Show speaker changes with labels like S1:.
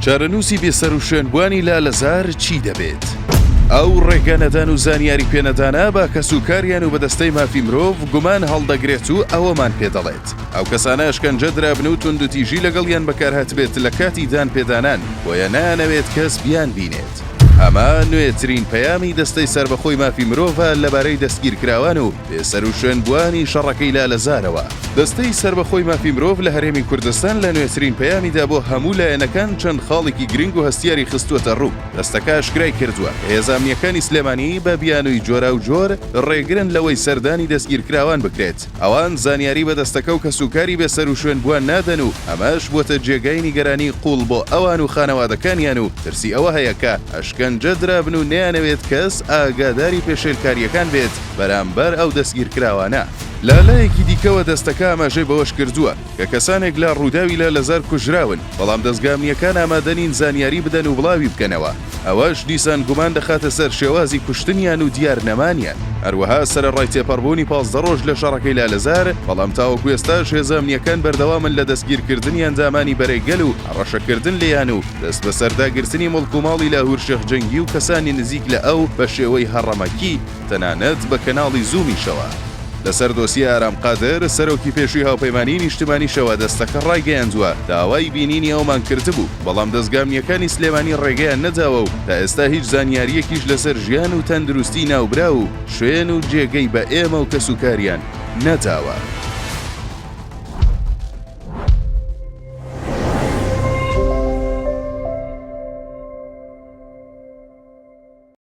S1: چارەنووسی بێسەر و شوێنبوانی لالەزار چی دەبێت؟ ئەو ڕێگانەدان و زانیاری پێنەدانە بە کەسوکاریان و بەدەستەی مافی مرۆڤ گومان هەڵدەگرێت و ئەوەمان پێدەڵێت. ئەو کەسانە ئەشکەنجە درابن و توندوتیژی لەگەڵیان بەکارهات بێت لە کاتی دان پێدانان بۆیە نانەوێت کەس بیان بینێت. ئەمە نوێترین پەیامی دەستەی سربەخۆی مافی مرۆڤە لەبارەی دەستگیرکراوان و بێسەر و شوێنبوانی شەڕەکەی لالەزارەوە. دەستەی سربەخۆی مافی مرۆڤ لە هەرێمی کوردستان لە نوێترین پەیامیدا بۆ هەموو لایەنەکان چەند خاڵێکی گرنگ و هەستیاری خستووەتە ڕوو. دەستەکە ئاشکرای کردووە کە هێزانیەکانی سلێمانی بە بیانووی جۆرا و جۆر ڕێگرن لەوەی سەردانی دەستگیرکراوان بکرێت. ئەوان زانیاری بە دەستەکە و کەسوکاری بێسەر و شوێنبوان نادەن و ئەمەش بۆتە جێگای نیگەرانی قوڵ بۆ ئەوان و خانەوادەکانیان و ترسی ئەوە هەیە کە ئەشکەنجە درابن و نەیانەوێت کەس ئاگاداری پێشێلکاریەکان بێت بەرامبەر ئەو دەستگیرکراوانە. لالایەکی دیکەوە دەستەکە ئاماژەی بەوەش کردووە کە کەسانێک لە ڕووداوی لالەزار کوژراون بەڵام دەستگامنیەکان ئامادەنین زانیاری بدەن و بڵاوی بکەنەوە. ئەوەش دیسان گومان دەخاتە سەر شێوازی کوشتنیان و دیار نەمانیان. هەروەها سەرەڕای تێپەڕبوونی 15 ڕۆژ لە شەڕەکەی لالەزار بەڵام تاوەکو ئێستاش هێزانیەکان بەردەوامن لە دەستگیرکردنیان دامانی بەرەیگەل و ڕەشەکردن لێیان و دەست بە سەرداگرتنی مڵک و ماڵی لاهور شێخ جەنگی و کەسانی نزیک لە ئەو بە شێوەی هەڕەمەکی تەنانەت بە کەناڵی زوومیشەوە. لەسەر دۆسیە ئارام قادر سەرۆکی پێشووی هاوپەیمانی نیشتمانیشەوە دەستەکە ڕایگەیاندووە داوای بینینی ئەومان کردبوو بەڵام دەستگامنیەکانی سلێمانی ڕێگەیان نەداوە و تا ئێستا هیچ زانیاریەکیش لەسەر ژیان و تەندروستی ناوبرا و شوێن و جێگەی بە ئێمە و کەسوکاریان نەداوە.